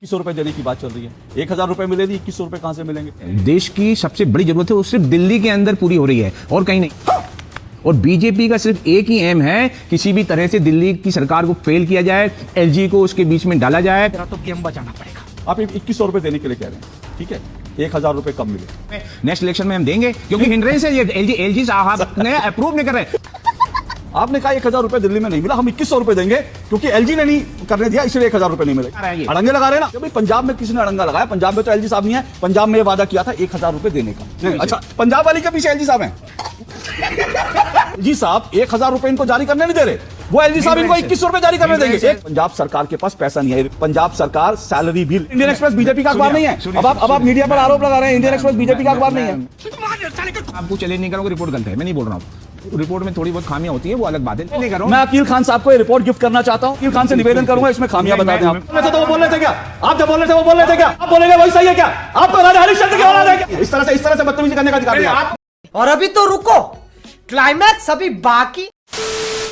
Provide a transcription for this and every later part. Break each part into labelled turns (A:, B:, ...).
A: 2100 रुपए देने की बात चल रही है। 1000 रुपए मिले नहीं, 2100 रुपए कहां से मिलेंगे?
B: देश की सबसे बड़ी जरूरत है वो सिर्फ दिल्ली के अंदर पूरी हो रही है और कहीं नहीं। और बीजेपी का सिर्फ एक ही एम है, किसी भी तरह से दिल्ली की सरकार को फेल किया जाए, एलजी को उसके बीच में डाला जाए।
C: तो गेम बचाना पड़ेगा।
A: आप 2100 रुपए देने के लिए कह रहे हैं, ठीक है, 1000 रुपए कम मिले।
B: नेक्स्ट इलेक्शन में हम देंगे क्योंकि हिंड्रेंस है ये एलजी साहब ने अप्रूव नहीं कर रहे।
A: आपने कहा 1000 रुपए दिल्ली में नहीं मिला, हम 2100 रुपए देंगे क्योंकि एलजी ने नहीं करने दिया, इसलिए 1000 रुपए नहीं मिले। अड़ंगे लगा रहे ना भाई। पंजाब में किसने अड़ंगा लगाया? पंजाब में तो एलजी साहब नहीं है। पंजाब में ये वादा किया था 1000 रुपए देने का। नहीं, अच्छा, पंजाब वाली के पीछे एलजी साहब हैं। जी साहब 1000 रुपए इनको जारी करने नहीं दे रहे, वो एलजी साहब इनको 2100 रुपए जारी करने देंगे। पंजाब सरकार के पास पैसा नहीं है। पंजाब सरकार सैलरी भी, इंडियन एक्सप्रेस बीजेपी का अखबार नहीं है। अब आप मीडिया पर आरोप लगा रहे हैं इंडियन एक्सप्रेस बीजेपी का अखबार नहीं है।
B: आपको चैलेंज नहीं करूंगा, रिपोर्ट गलत है, मैं नहीं बोल रहा हूँ। रिपोर्ट में थोड़ी बहुत खामियां होती है, वो अलग बात है। नहीं करूँ
A: मैं अकील खान साहब को ये रिपोर्ट गिफ्ट करना चाहता हूँ। अकील खान से निवेदन करूंगा इसमें खामियां बता दें। आप तो वो बोल रहे थे क्या? आप जब बोल रहे थे वो बोल रहे थे क्या? आप बोलेंगे वही सही है क्या? आप तो राजा हरिश्चंद्र के औलाद है क्या? इस तरह से बदतमीजी करने का अधिकार नहीं है।
C: और अभी तो रुको, क्लाइमैक्स अभी बाकी।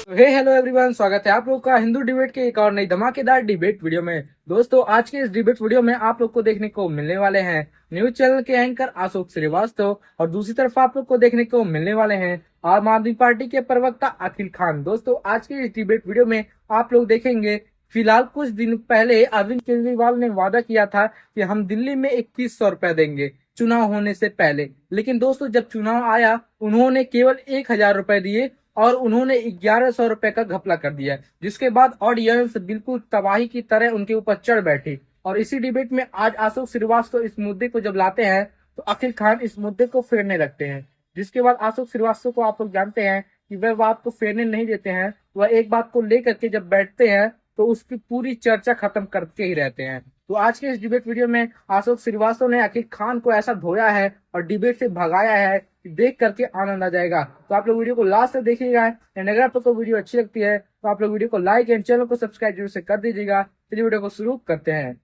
C: हे हेलो एवरीवन, स्वागत है आप लोग का हिंदू डिबेट के एक और नई धमाकेदार डिबेट वीडियो में। दोस्तों आज के इस डिबेट वीडियो में आप लोग को देखने को मिलने वाले हैं न्यूज चैनल के एंकर अशोक श्रीवास्तव, और दूसरी तरफ आप लोग को देखने को मिलने वाले हैं आम आदमी पार्टी के प्रवक्ता अखिल खान। दोस्तों आज के इस डिबेट वीडियो में आप लोग देखेंगे, फिलहाल कुछ दिन पहले अरविंद केजरीवाल ने वादा किया था कि हम दिल्ली में 2100 रुपए देंगे चुनाव होने से पहले, लेकिन दोस्तों जब चुनाव आया उन्होंने केवल 1000 रुपए दिए और उन्होंने 1100 रुपए का घपला कर दिया, जिसके बाद ऑडियंस बिल्कुल तबाही की तरह उनके ऊपर चढ़ बैठी। और इसी डिबेट में आज अशोक श्रीवास्तव इस मुद्दे को जब लाते हैं तो अखिल खान इस मुद्दे को फेरने लगते हैं, जिसके बाद अशोक श्रीवास्तव को आप लोग जानते हैं कि वह बात को फेरने नहीं देते हैं। वह एक बात को लेकर के जब बैठते हैं तो उसकी पूरी चर्चा खत्म करके ही रहते हैं। तो आज के इस डिबेट वीडियो में अशोक श्रीवास्तव ने अखिल खान को ऐसा धोया है और डिबेट से भगाया है कि देख करके आनंद आ जाएगा। तो आप लोग वीडियो को लास्ट तक देखिएगा, एंड अगर आप लोग को वीडियो अच्छी लगती है तो आप लोग वीडियो को लाइक एंड चैनल को सब्सक्राइब जरूर से कर दीजिएगा। चलिए वीडियो को शुरू करते हैं।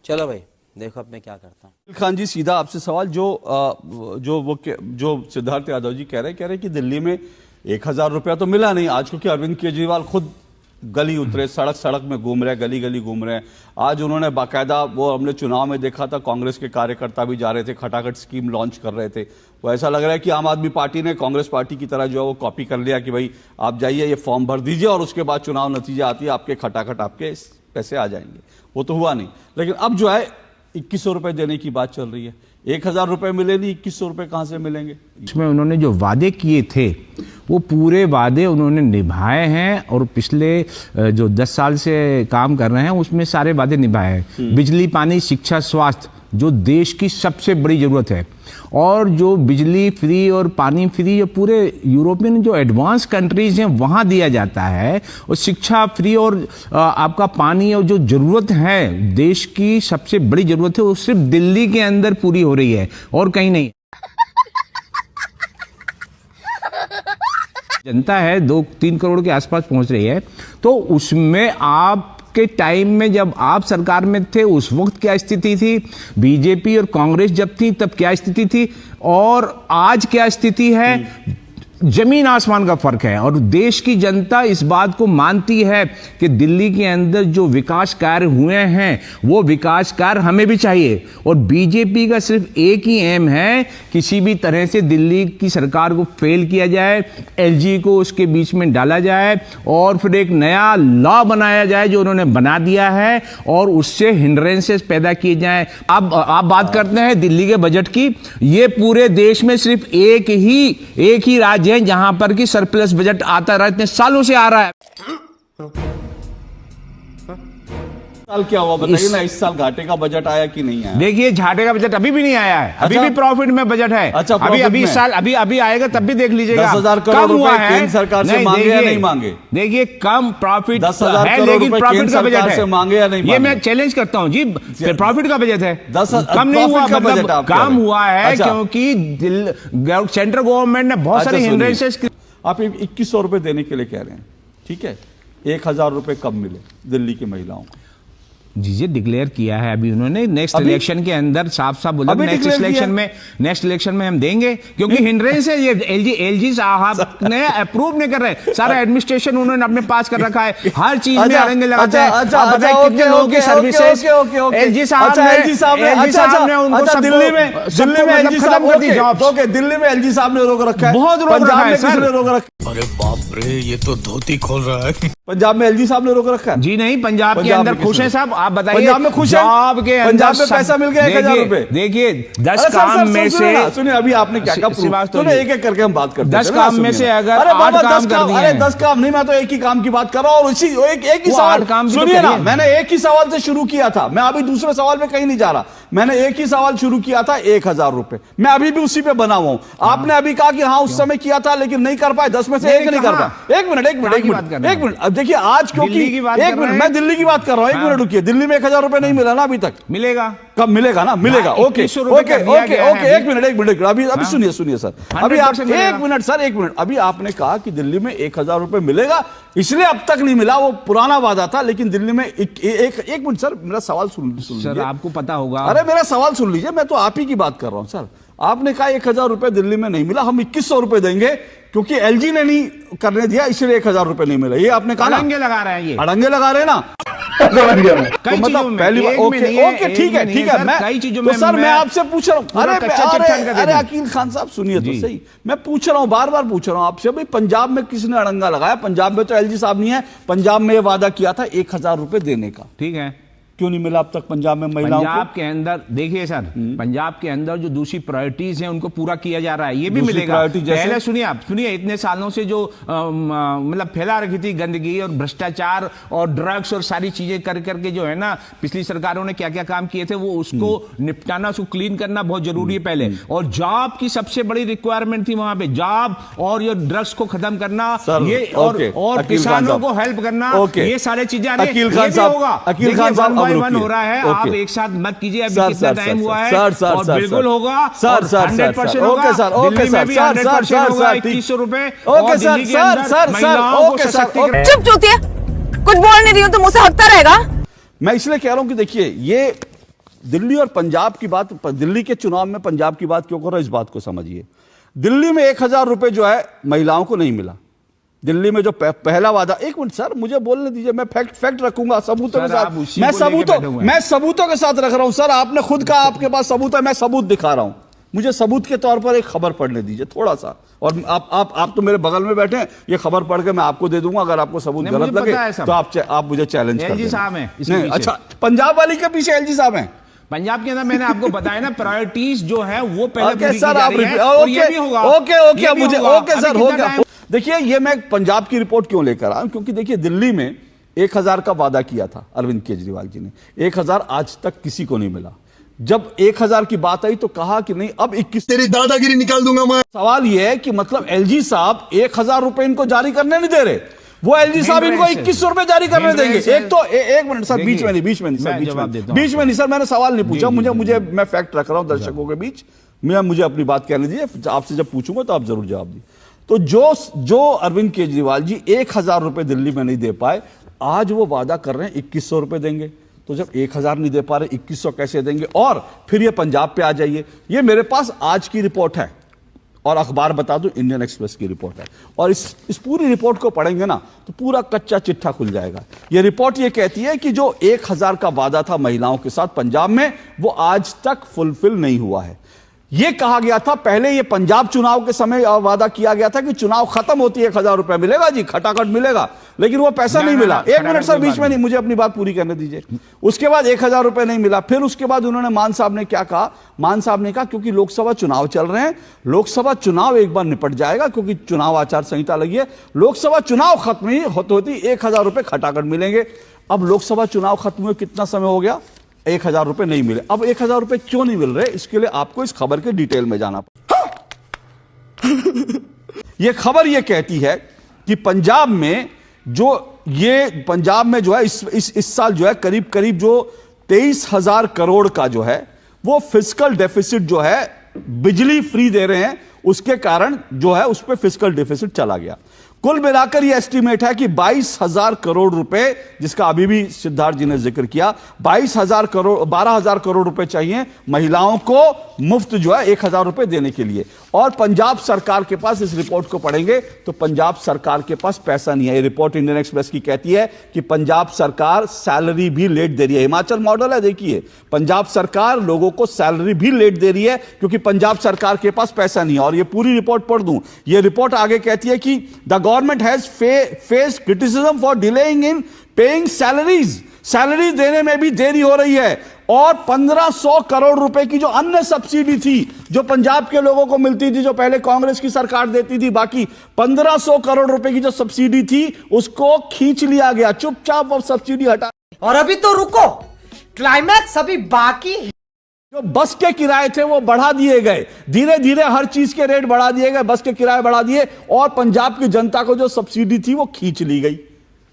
D: चलो भाई देखो अब मैं क्या करता हूँ।
A: खान जी सीधा आपसे सवाल, जो सिद्धार्थ यादव जी कह रहे हैं कि दिल्ली में 1000 रुपया तो मिला नहीं आज, क्योंकि अरविंद केजरीवाल खुद गली उतरे, सड़क में घूम रहे, गली घूम रहे हैं। आज उन्होंने बाकायदा, वो हमने चुनाव में देखा था, कांग्रेस के कार्यकर्ता भी जा रहे थे, खटाखट स्कीम लॉन्च कर रहे थे। वो ऐसा लग रहा है कि आम आदमी पार्टी ने कांग्रेस पार्टी की तरह जो है वो कॉपी कर लिया कि भाई आप जाइए ये फॉर्म भर दीजिए और उसके बाद चुनाव नतीजा आती है, आपके खटाखट आपके पैसे आ जाएंगे। वो तो हुआ नहीं, लेकिन अब जो है 2100 रुपए देने की बात चल रही है। 1000 रुपए मिले नहीं, 2100 रुपए कहां से मिलेंगे?
B: इसमें उन्होंने जो वादे किए थे वो पूरे वादे उन्होंने निभाए हैं, और पिछले जो 10 साल से काम कर रहे हैं उसमें सारे वादे निभाए हैं। बिजली, पानी, शिक्षा, स्वास्थ्य जो देश की सबसे बड़ी जरूरत है, और जो बिजली फ्री और पानी फ्री जो पूरे यूरोपियन जो एडवांस कंट्रीज हैं वहाँ दिया जाता है, और शिक्षा फ्री और आपका पानी और जो ज़रूरत है देश की सबसे बड़ी ज़रूरत है वो सिर्फ दिल्ली के अंदर पूरी हो रही है और कहीं नहीं। जनता है 2-3 करोड़ के आसपास पहुंच रही है, तो उसमें आप के टाइम में जब आप सरकार में थे उस वक्त क्या स्थिति थी, बीजेपी और कांग्रेस जब थी तब क्या स्थिति थी, और आज क्या स्थिति है, जमीन आसमान का फर्क है। और देश की जनता इस बात को मानती है कि दिल्ली के अंदर जो विकास कार्य हुए हैं वो विकास कार्य हमें भी चाहिए, और बीजेपी का सिर्फ एक ही एम है, किसी भी तरह से दिल्ली की सरकार को फेल किया जाए, एलजी को उसके बीच में डाला जाए, और फिर एक नया लॉ बनाया जाए जो उन्होंने बना दिया है, और उससे हिंड्रेंसेस पैदा किए जाएं। अब आप बात करते हैं दिल्ली के बजट की, ये पूरे देश में सिर्फ एक ही राज्य जहां पर कि सरप्लस बजट आता रहा, इतने सालों से आ रहा है।
A: साल क्या हुआ बताइए ना, इस साल घाटे का बजट आया कि नहीं आया?
B: देखिए घाटे का बजट अभी भी नहीं आया है, अभी भी प्रॉफिट में बजट है।
A: अच्छा,
B: अभी इस साल अभी आएगा तब भी देख लीजिएगा।
A: 10,000 करोड़ रुपए केंद्र सरकार से मांगे या नहीं मांगे?
B: देखिए कम प्रॉफिट
A: 10,000
B: है,
A: करोड़
B: लेकिन प्रॉफिट का बजट
A: से मांगे या नहीं?
B: ये मैं चैलेंज करता हूँ जी, प्रॉफिट का बजट है, कम नहीं हुआ, मतलब कम हुआ है क्योंकि सेंट्रल गवर्नमेंट ने बहुत सारी हिंड्रेंसेस।
A: आप 2100 रुपए देने के लिए कह रहे हैं, ठीक है, 1000 रुपए कम मिले दिल्ली की महिलाओं को,
B: जी डिक्लेयर किया है अभी उन्होंने नेक्स्ट
A: अभी?
B: इलेक्शन के अंदर साफ साफ बोला
A: अभी
B: नेक्स्ट
A: declare
B: इलेक्शन में हम देंगे, क्योंकि हिंड्रेंस है ये एलजी साहब ने अप्रूव नहीं कर रहे, सारा एडमिनिस्ट्रेशन उन्होंने अपने पास कर रखा है, हर चीज में अड़ंगे लगाते हैं। आप बताइए कितने लोगों की सर्विसेज एलजी साहब ने उनको सबको
A: दिल्ली में एलजी साहब
B: कर दी जॉब।
A: दिल्ली में एलजी साहब ने रोक रखा है,
B: बहुत रोक
A: पंजाब
B: रखा है
A: में
B: सर।
A: किसने रोक रखा है?
E: अरे बाप रे, ये तो धोती खोल रहा है।
A: पंजाब में एलजी साहब ने रोक रखा है।
B: जी नहीं, पंजाब के अंदर खुश है साहब, आप बताइए।
A: पंजाब में खुश है?
B: जॉब के अंदर
A: पंजाब में पैसा मिल गया 1000 रुपए।
B: देखिए 10
A: अरे सर,
B: काम
A: सर,
B: में
A: सुनिए
B: से
A: ना, सुनिए अभी आपने क्या कहा, सुनिए एक एक करके हम बात करते हैं।
B: 10 काम में से अगर
A: अरे
B: 8
A: बाबा
B: काम
A: 10
B: कर
A: काम,
B: दिए
A: अरे
B: हैं।
A: 10 काम नहीं, मैं तो एक ही काम की बात कर रहा हूँ और इसी एक ही
B: वो
A: सवाल
B: 8 काम भी तो
A: सुनिए ना,
B: करिए।
A: मैंने एक ही सवाल से शुरू किया था, मैं अभी दूसरे सवाल पे कहीं नहीं जा रहा, मैंने एक ही सवाल शुरू किया था 1000 रुपए, मैं अभी भी उसी पे बना हुआ हूँ। आपने अभी कहा कि हाँ उस समय किया था लेकिन नहीं कर पाए, 10 में से एक नहीं कर पाए। एक मिनट अब देखिए आज क्योंकि
B: दिल्ली की बात
A: एक
B: कर
A: मिनट
B: रहे
A: मैं
B: हैं।
A: दिल्ली की बात कर रहा हूँ, एक
B: हाँ।
A: मिनट रुकिए, दिल्ली में 1000 रुपए नहीं मिला ना अभी तक,
B: मिलेगा
A: कब मिलेगा ना, मिलेगा।
B: हाँ,
A: ओके
B: 2100 रुपए
A: ओके
B: कर दिया
A: ओके
B: गया है
A: ओके,
B: अभी।
A: एक मिनट अभी
B: हाँ।
A: सुनिए सर, अभी आप
B: 100% मिलेगा।
A: एक मिनट सर, एक मिनट, अभी आपने कहा कि दिल्ली में 1000 रुपए मिलेगा, इसलिए अब तक नहीं मिला, वो पुराना वादा था, लेकिन दिल्ली में एक मिनट सर, मेरा सवाल सुन
B: सर,
A: लीजिए।
B: आपको पता होगा।
A: अरे मेरा सवाल सुन लीजिए, मैं तो आप ही की बात कर रहा हूं सर। आपने कहा 1000 रुपए दिल्ली में नहीं मिला, हम 2100 रुपए देंगे क्योंकि एलजी ने नहीं करने दिया, इसलिए 1000 रुपए नहीं मिला, ये आपने कहा ना।
B: अड़ंगे लगा रहे हैं ये,
A: अड़ंगे लगा रहे हैं ना।
B: कई
A: तो
B: चीजों
A: मतलब
B: में,
A: पहली बार
B: एक में
A: ओके
B: नहीं है,
A: ओके
B: एक
A: ठीक
B: में
A: है
B: नहीं
A: ठीक
B: है
A: है,
B: सर,
A: मैं
B: कई चीजों
A: तो
B: में
A: सर मैं
B: मैं
A: आपसे पूछ रहा हूँ,
B: पूरा कच्चा चिट्ठा कर
A: अरे
B: देता हूं।
A: अकील खान साहब सुनिए तो
B: जी।
A: सही, मैं पूछ रहा हूँ, बार बार पूछ रहा हूँ आपसे, भाई पंजाब में किसने अड़ंगा लगाया? पंजाब में तो एलजी साहब नहीं है, पंजाब में ये वादा किया था 1000 रुपए देने का,
B: ठीक है,
A: क्यों नहीं मिला अब तक पंजाब में महिलाओं
B: पंजाब
A: को?
B: के अंदर देखिए सर, पंजाब के अंदर जो दूसरी प्रायोरिटीज हैं उनको पूरा किया जा रहा है, ये भी
A: दूसरी
B: मिलेगा।
A: priority जैसे?
B: पहले सुनिए आप, सुनिए इतने सालों से जो मतलब फैला रखी थी गंदगी और भ्रष्टाचार और ड्रग्स और सारी चीजें कर करके जो है ना, पिछली सरकारों ने क्या क्या काम किए थे, वो उसको निपटाना, उसको क्लीन करना बहुत जरूरी है पहले। और जॉब की सबसे बड़ी रिक्वायरमेंट थी वहां पे, जॉब और ये ड्रग्स को खत्म करना,
A: सर,
B: ये
A: ओके,
B: और
A: अकील खान
B: किसानों
A: साहब,
B: को हेल्प करना,
A: ओके,
B: ये सारी चीजें
A: अकील खान साहब, अकील खान साहब, अब
B: वन
A: रुकिए,
B: हो रहा है, आप
A: ओके।
B: एक साथ मत कीजिए, अभी
A: सर,
B: कितना
A: सर,
B: टाइम
A: सर,
B: हुआ है,
A: सर, सर,
B: और
A: सर,
B: बिल्कुल
A: सर,
B: होगा,
A: सर,
B: और
A: सर,
B: 100%
A: ओके
B: होगा,
A: सर, ओके
B: दिल्ली में
A: सर,
B: भी
A: सर,
B: 100%
A: सर,
B: होगा,
A: सर, ठीक।
B: 2100 रुपए,
A: ओके
B: और
A: सर,
B: दिल्ली के
A: सर,
B: अंदर
A: सर,
B: महिलाओं को
A: ओके सर,
B: सशक्तिकरण।
F: चुप चूतिया, कुछ बोल नहीं रही हो तो मुझसे हकता रहेगा।
A: मैं इसलिए कह रहा हूं कि देखिए, ये दिल्ली और पंजाब की बात, दिल्ली के चुनाव में पंजाब की बात क्यों कर रहा हूं, इस बात को समझिए। दिल्ली में 1000 रुपए जो है महिलाओं को नहीं मिला, दिल्ली में जो पहला वादा, एक मिनट सर मुझे बोलने दीजिए, मैं फैक्ट रखूंगा सबूतों के
B: सर, आप
A: साथ,
B: उसी
A: मैं
B: को लेके बैठे हुए हैं।
A: मैं सबूतों के साथ रख रहा हूं सर। आपने खुद कहा आपके पास सबूत है, मैं सबूत दिखा रहा हूं, मुझे सबूत के तौर पर एक खबर पढ़ने दीजिए थोड़ा सा, और आप तो मेरे बगल में बैठे हैं, ये खबर पढ़ के मैं आपको दे दूंगा, अगर आपको सबूत
B: नहीं,
A: गलत
B: मुझे
A: लगे
B: पता है सब।
A: तो आप मुझे चैलेंज कर
B: एलजी
A: देना।
B: साहब हैं इसके
A: नहीं,
B: पीछे।
A: अच्छा, पंजाब वाली के पीछे एलजी साहब हैं।
B: पंजाब के अंदर मैंने आपको बताया ना, प्रायोरिटीज जो है वो पहले
A: ओके
B: पूरी
A: सर,
B: की जा
A: आप
B: रही है, और ये भी होगा।
A: ओके
B: ये भी
A: मुझे
B: होगा।
A: ओके
B: अभी
A: सर, हो
B: कितना
A: गया।
B: टाइम?
A: देखिए, ये मैं पंजाब की रिपोर्ट क्यों लेकर आया हूं, क्योंकि देखिए दिल्ली में 1000 का वादा किया था अरविंद केजरीवाल जी ने, 1000 आज तक किसी को नहीं मिला। जब 1000 की बात आई तो कहा कि नहीं, अब 21
E: तेरी दादागिरी निकाल दूंगा मैं।
A: सवाल यह है कि मतलब एलजी साहब 1000 रुपए इनको जारी करने नहीं दे रहे, वो एलजी साहब इनको 2100 रुपए जारी करने देंगे। एक तो एक मिनट सर, बीच में नहीं सर, बीच में नहीं सर, मैंने सवाल नहीं पूछा, मुझे मैं फैक्ट रख रहा हूं दर्शकों के बीच, मुझे अपनी बात कहने दीजिए, आपसे जब पूछूंगा तो आप जरूर जवाब दीजिए। तो जो अरविंद केजरीवाल जी 1000 रुपए दिल्ली में नहीं दे पाए, आज वो वादा कर रहे हैं 2100 रुपए देंगे। तो जब 1000 नहीं दे पा रहे, 2100 कैसे देंगे? और फिर ये पंजाब पे आ जाइए, ये मेरे पास आज की रिपोर्ट है, और अखबार बता दूं इंडियन एक्सप्रेस की रिपोर्ट है, और इस पूरी रिपोर्ट को पढ़ेंगे ना तो पूरा कच्चा चिट्ठा खुल जाएगा। ये रिपोर्ट ये कहती है कि जो 1000 का वादा था महिलाओं के साथ पंजाब में, वो आज तक फुलफिल नहीं हुआ है। यह कहा गया था पहले, ये पंजाब चुनाव के समय वादा किया गया था कि चुनाव खत्म होती है 1000 रुपए मिलेगा जी, खटाखट मिलेगा, लेकिन वो पैसा नहीं मिला। एक मिनट सर, बीच में नहीं, मुझे अपनी बात पूरी करने दीजिए। उसके बाद 1000 रुपए नहीं मिला, फिर उसके बाद उन्होंने, मान साहब ने क्या कहा, मान साहब ने कहा क्योंकि लोकसभा चुनाव चल रहे हैं, लोकसभा चुनाव एक बार निपट जाएगा, क्योंकि चुनाव आचार संहिता लगी है, लोकसभा चुनाव खत्म ही होती 1000 रुपए खटाखट मिलेंगे। अब लोकसभा चुनाव खत्म हुए कितना समय हो गया, 1000 रुपए नहीं मिले। अब 1000 रुपए क्यों नहीं मिल रहे, इसके लिए आपको इस खबर के डिटेल में जाना यह खबर यह कहती है कि पंजाब में जो है इस साल जो है करीब जो 23,000 करोड़ का जो है वो फिस्कल डेफिसिट जो है, बिजली फ्री दे रहे हैं उसके कारण जो है उस पर फिस्कल डेफिसिट चला गया। कुल मिलाकर यह एस्टीमेट है कि 22,000 करोड़ रुपए, जिसका अभी भी सिद्धार्थ जी ने जिक्र किया, 12,000 करोड़ रुपए चाहिए महिलाओं को मुफ्त जो है 1,000 रुपए देने के लिए। और पंजाब सरकार के पास, इस रिपोर्ट को पढ़ेंगे तो पंजाब सरकार के पास पैसा नहीं है। ये रिपोर्ट इंडियन एक्सप्रेस की कहती है कि पंजाब सरकार सैलरी भी लेट दे रही है। हिमाचल मॉडल है, देखिए, पंजाब सरकार लोगों को सैलरी भी लेट दे रही है क्योंकि पंजाब सरकार के पास पैसा नहीं है। और ये पूरी रिपोर्ट पढ़ दूं, ये रिपोर्ट आगे कहती है कि the government has faced criticism for delaying in paying salaries, salary देने में भी देरी हो रही है। और 1500 करोड़ रुपए की जो अन्य सब्सिडी थी जो पंजाब के लोगों को मिलती थी, जो पहले कांग्रेस की सरकार देती थी, बाकी 1500 करोड़ रुपए की जो सब्सिडी थी उसको खींच लिया गया, चुपचाप अब सब्सिडी हटा।
C: और अभी तो रुको, क्लाइमैक्स अभी बाकी है।
A: जो बस के किराए थे वो बढ़ा दिए गए, धीरे धीरे हर चीज के रेट बढ़ा दिए गए, बस के किराए बढ़ा दिए और पंजाब की जनता को जो सब्सिडी थी वो खींच ली गई।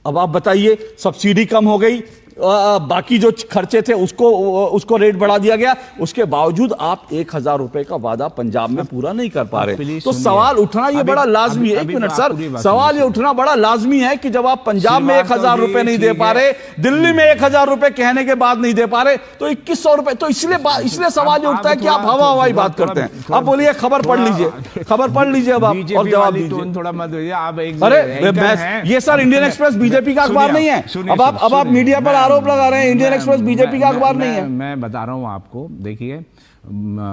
A: अब आप बताइए, सब्सिडी कम हो गई, बाकी जो खर्चे थे उसको रेट बढ़ा दिया गया, उसके बावजूद आप 1,000 रुपए का वादा पंजाब में पूरा नहीं कर पा रहे। तो सवाल उठना ये बड़ा लाजमी है, एक मिनट सर, सवाल ये उठना बड़ा लाजमी है कि जब आप पंजाब में 1,000 रुपए नहीं दे पा रहे, दिल्ली में 1,000 रुपए कहने के बाद नहीं दे पा रहे, तो 2,100 रुपए, तो इसलिए सवाल ये उठता है कि आप हवा हवाई बात करते हैं। अब बोलिए, खबर पढ़ लीजिए, खबर पढ़ लीजिए अब आप और जवाब दीजिए।
B: थोड़ा मत आप
A: अरे ये सर इंडियन एक्सप्रेस बीजेपी का अखबार नहीं है। अब आप मीडिया पर आरोप लगा रहे हैं इंडियन एक्सप्रेस बीजेपी का अखबार नहीं है।
B: मैं बता रहा हूं आपको, देखिए,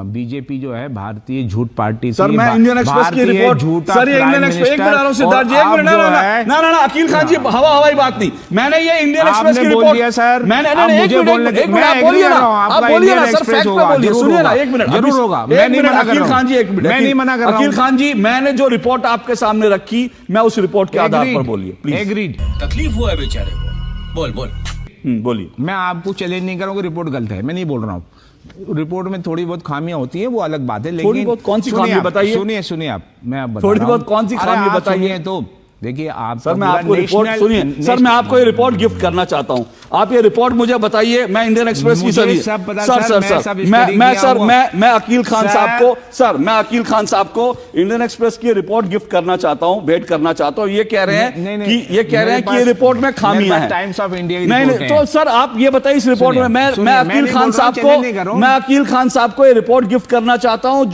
B: बीजेपी जो है भारतीय झूठ पार्टी
A: सर, मैं इंडियन एक्सप्रेस की रिपोर्ट, सर ये इंडियन एक्सप्रेस, एक मिनट सिद्धार्थ जी, एक मिनट, ना अकील खान जी, हवा हवाई बात नहीं, मैंने ये इंडियन एक्सप्रेस की रिपोर्ट,
B: सर
A: मैंने एक मिनट आप बोलिए ना, सर फैक्ट पे बोलिए, सुनिए ना, एक मिनट
B: जरूर होगा,
A: अकील खान जी, एक मिनट,
B: मैं नहीं मना कर रहा हूं।
A: अकील खान जी, मैंने जो रिपोर्ट आपके सामने रखी, मैं उस रिपोर्ट के आधार पर बोलिए प्लीज।
B: एग्रीड,
E: तकलीफ हुआ है बेचारे को, बोल
A: बोलिए।
B: मैं आपको चैलेंज नहीं करूंगा, रिपोर्ट गलत है, मैं नहीं बोल रहा हूँ। रिपोर्ट में थोड़ी बहुत खामियां होती है, वो अलग बात है, लेकिन
A: थोड़ी बहुत कौन सी खामी बताइए?
B: सुनिए आप, मैं आप बता
A: थोड़ी
B: रहा हूं।
A: बहुत कौन सी खामी बताइए?
B: तो देखिए, आप
A: सर मैं आपको रिपोर्ट, सुनिए सर, मैं आपको ये रिपोर्ट गिफ्ट करना चाहता हूं, आप ये रिपोर्ट मुझे बताइए। मैं इंडियन एक्सप्रेस की सर मैं अकील खान साहब को, सर मैं अकील खान साहब को इंडियन एक्सप्रेस की रिपोर्ट गिफ्ट करना चाहता हूं, भेंट करना चाहता हूं। ये कह रहे हैं कि ये रिपोर्ट में खामियां हैं।
B: टाइम्स ऑफ इंडिया
A: नहीं, तो सर आप ये बताइए इस रिपोर्ट में, मैं अकील खान साहब को ये रिपोर्ट गिफ्ट करना चाहता हूं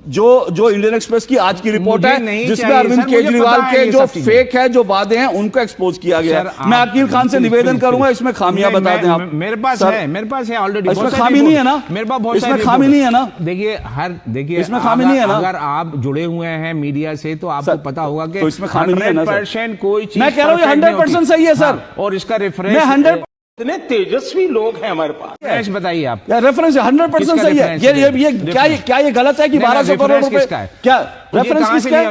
A: जो इंडियन एक्सप्रेस की आज की रिपोर्ट है, जिसमें अरविंद केजरीवाल के जो फेक है, जो वादे हैं, उनको एक्सपोज किया गया है। मैं अकील खान से निवेदन करूंगा, इसमें खामियां बता दें आप।
B: मेरे पास है ऑलरेडी,
A: इसमें खामी नहीं है ना?
B: मेरे पास बहुत
A: इसमें खामी नहीं है ना?
B: देखिए
A: इसमें खामी नहीं है ना?
B: अगर आप जुड़े हुए हैं मीडिया से तो आपको पता होगा कि
A: तो इसमें खामी नहीं है ना?
B: 100% कोई चीज,
A: मैं कह रहा हूं 100% सही है सर,
B: और इसका रेफरेंस,
A: मैं 100
E: इतने तेजस्वी लोग हैं हमारे पास।
B: बताइए आप,
A: रेफरेंस 100% सही है। ये क्या ये गलत है कि 1200 करोड़ रुपए, क्या रेफरेंस किसका है?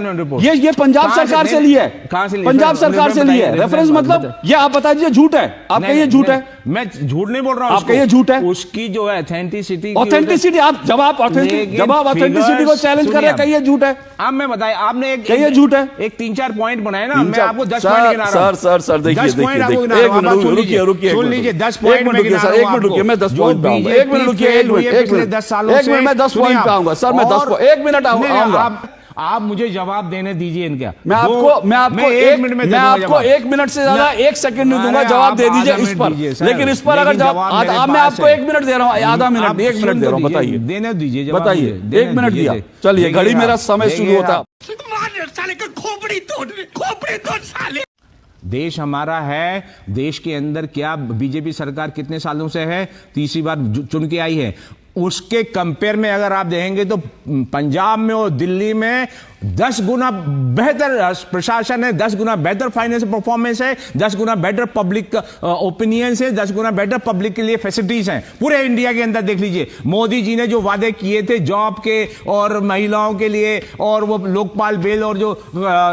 A: ये पंजाब सरकार से लिया है, पंजाब सरकार से लिया है रेफरेंस। मतलब ये आप बता दीजिए झूठ है, आप कहिए झूठ है।
B: मैं झूठ नहीं बोल रहा हूं,
A: आप कहिए झूठ है।
B: उसकी जो है ऑथेंटिसिटी
A: आप जब आप ऑथेंटिसिटी को चैलेंज कर रहे हैं, कहिए झूठ है।
B: अब मैं बताइए, आपने
A: कहिए झूठ है।
B: एक 3-4 पॉइंट बनाए ना, मैं आपको 10 पॉइंट गिना रहा हूं।
A: सर देखिए, एक मिनट रुकिए, मैं 10 पॉइंट पे आऊंगा। एक मिनट मैं 10 पॉइंट पे आऊंगा। एक मिनट आऊंगा।
B: आप मुझे जवाब देने दीजिए इनका।
A: मैं आपको 1 मिनट में, मैं आपको 1 मिनट से ज्यादा 1 सेकंड नहीं दूंगा, जवाब दे दीजिए इस पर। लेकिन इस पर अगर जवाब, मैं आपको 1 मिनट दे रहा हूं, आधा मिनट, 1 मिनट दे रहा हूं, बताइए,
B: देने दीजिए,
A: बताइए। 1 मिनट दिया, चलिए घड़ी मेरा समय शुरू होता।
B: देश हमारा है, देश के अंदर क्या बीजेपी सरकार कितने सालों से है, तीसरी बार चुन के आई है, उसके कंपेयर में अगर आप देखेंगे तो पंजाब में और दिल्ली में 10 गुना बेहतर प्रशासन है, 10 गुना बेहतर फाइनेंशियल परफॉर्मेंस है, 10 गुना बेटर पब्लिक ओपिनियंस है, 10 गुना बेटर पब्लिक के लिए फैसिलिटीज हैं। पूरे इंडिया के अंदर देख लीजिए, मोदी जी ने जो वादे किए थे जॉब के और महिलाओं के लिए, और वो लोकपाल बिल और जो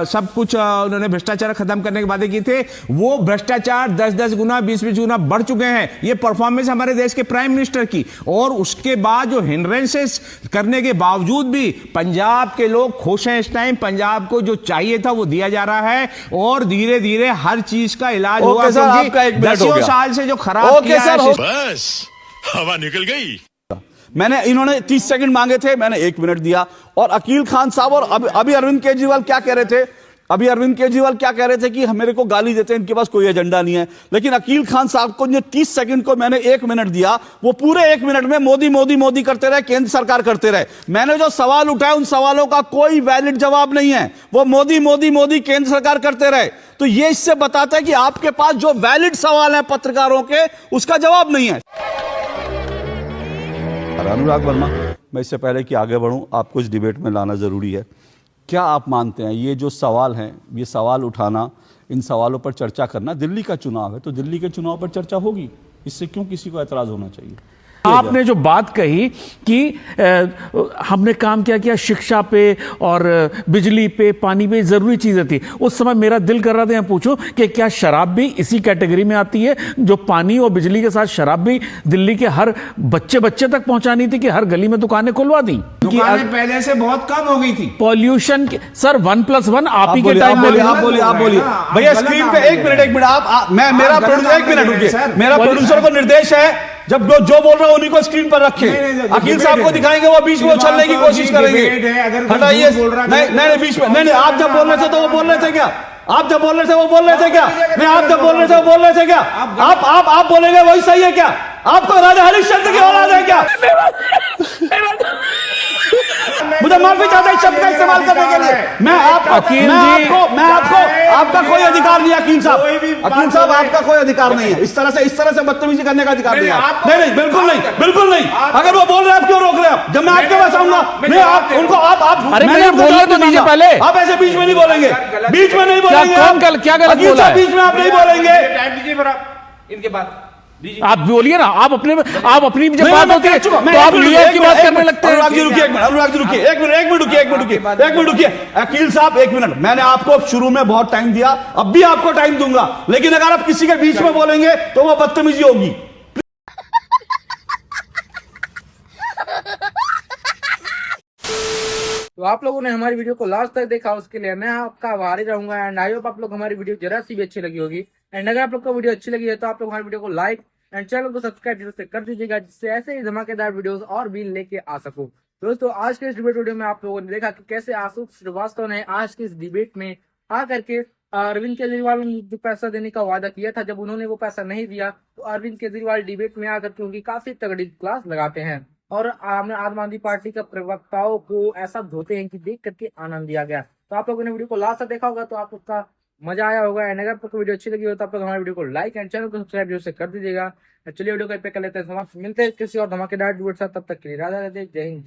B: सब कुछ उन्होंने भ्रष्टाचार खत्म करने के वादे किए थे, वो भ्रष्टाचार 10-10 गुना 20-20 गुना बढ़ चुके हैं। ये परफॉर्मेंस हमारे देश के प्राइम मिनिस्टर की, और उसके बाद जो हिंड्रेंसेस करने के बावजूद भी पंजाब के लोग खुश हैं। इस टाइम पंजाब को जो चाहिए था वो दिया जा रहा है, और धीरे धीरे हर चीज का इलाज होगा। क्योंकि 10 साल से जो खराब किया है,
E: बस हवा निकल गई।
A: इन्होंने 30 सेकंड मांगे थे, मैंने 1 मिनट दिया। और अकील खान साहब और अभी अरविंद केजरीवाल क्या कह रहे थे? अभी अरविंद केजरीवाल क्या कह रहे थे कि मेरे को गाली देते हैं, इनके पास कोई एजेंडा नहीं है। लेकिन अकील खान साहब को जो 30 सेकंड को मैंने 1 मिनट दिया, वो पूरे 1 मिनट में मोदी मोदी मोदी करते रहे, केंद्र सरकार करते रहे। मैंने जो सवाल उठाए उन सवालों का कोई वैलिड जवाब नहीं है, वो मोदी मोदी मोदी केंद्र सरकार करते रहे। तो ये इससे बताता है कि आपके पास जो वैलिड सवाल है पत्रकारों के, उसका जवाब नहीं है। अनुराग वर्मा, मैं इससे पहले कि आगे बढ़ूं, आपको इस डिबेट में लाना जरूरी है। क्या आप मानते हैं ये जो सवाल हैं, ये सवाल उठाना, इन सवालों पर चर्चा करना, दिल्ली का चुनाव है तो दिल्ली के चुनाव पर चर्चा होगी, इससे क्यों किसी को ऐतराज होना चाहिए?
G: आपने जो बात कही कि हमने काम क्या किया शिक्षा पे और बिजली पे, पानी पे, जरूरी चीजें थी। उस समय मेरा दिल कर रहा था यहाँ पूछूं कि क्या शराब भी इसी कैटेगरी में आती है, जो पानी और बिजली के साथ शराब भी दिल्ली के हर बच्चे तक पहुंचानी थी कि हर गली में दुकानें खुलवा दी?
B: दुकानें पहले से बहुत कम हो गई थी।
G: पॉल्यूशन सर 1+1 आप ही के टाइम में।
A: आप बोलिए भैया, स्क्रीन पे 1 मिनट आप मेरा प्रोड्यूसर, 1 मिनट रुकिए, मेरा प्रोड्यूसर को निर्देश है जब जो बोल रहा है उन्हीं को स्क्रीन पर रखे। अकील साहब को दिखाएंगे, वो बीच में उछलने की कोशिश करेंगे। हटाइए, नहीं बीच में नहीं, आप जब बोल रहे थे तो वो बोल रहे थे क्या? आप जब बोल रहे थे वो बोल रहे थे क्या? नहीं, आप जब बोल रहे थे वो बोल रहे थे क्या? आप बोलेंगे वही सही है क्या? आपको राजा हरिश्चंद्र की औलाद है क्या? मुझे माफी चाहता है शब्द का इस्तेमाल करने के लिए। मैं आपको आपका कोई अधिकार नहीं है अकील साहब, आपका कोई अधिकार नहीं है इस तरह से बदतमीजी करने का अधिकार नहीं है। नहीं, बिल्कुल नहीं। अगर वो बोल रहे हैं, आप क्यों रोक रहे हैं? जब मैं आपके पास आऊंगा, नहीं आप उनको आप
G: अरे मैंने बोलने तो दीजिए पहले।
A: आप ऐसे बीच में नहीं बोलेंगे, बीच में नहीं बोलेंगे।
G: क्या गलत बोला है?
A: बीच में आप नहीं बोलेंगे।
C: इनके बाद
G: आप बोलिए ना, आप अपनी जब बात होती है तो आप लीडर की बात करने लगते हैं।
A: अनुराग जी रुकिए, एक मिनट रुकिए। अकील साहब 1 मिनट, मैंने आपको शुरू में बहुत टाइम दिया, अब भी आपको टाइम दूंगा, लेकिन अगर आप किसी के बीच में बोलेंगे तो वो बदतमीजी होगी।
C: तो आप लोगों ने हमारी वीडियो को लास्ट तक देखा, उसके लिए मैं आपका आभारी रहूंगा। एंड आई होप आप लोग हमारी वीडियो जरा सी भी अच्छी लगी होगी। एंड अगर आप लोग को वीडियो अच्छी लगी है तो आप लोग हमारी वीडियो को लाइक एंड चैनल को सब्सक्राइब जरूर से कर दीजिएगा, जिससे ऐसे ही धमाकेदार वीडियोस और भी लेके आ सकूं। दोस्तों, आज के इस डिबेट वीडियो में आप लोगों ने देखा कि कैसे आशुक श्रीवास्तव ने आज के इस डिबेट में आकर के अरविंद केजरीवाल ने जो पैसा देने का वादा किया था, जब उन्होंने वो पैसा नहीं दिया तो अरविंद केजरीवाल डिबेट में आकर के उनकी काफी तगड़ी क्लास लगाते हैं और आम आदमी पार्टी के प्रवक्ताओं को ऐसा धोते हैं कि देख करके आनंद दिया गया। तो आप लोगों ने वीडियो को लास्ट तक देखा होगा तो आप लोग का मजा आया होगा। एंड अगर आपको वीडियो अच्छी लगी हो तो आप लोग हमारे वीडियो को लाइक एंड चैनल को सब्सक्राइब जरूर से कर दीजिएगा। चलिए वीडियो को पे कर लेते हैं समाप्त। मिलते हैं किसी और धमाकेदार वीडियो के साथ, तब तक के लिए राधा राधे, जय हिंद।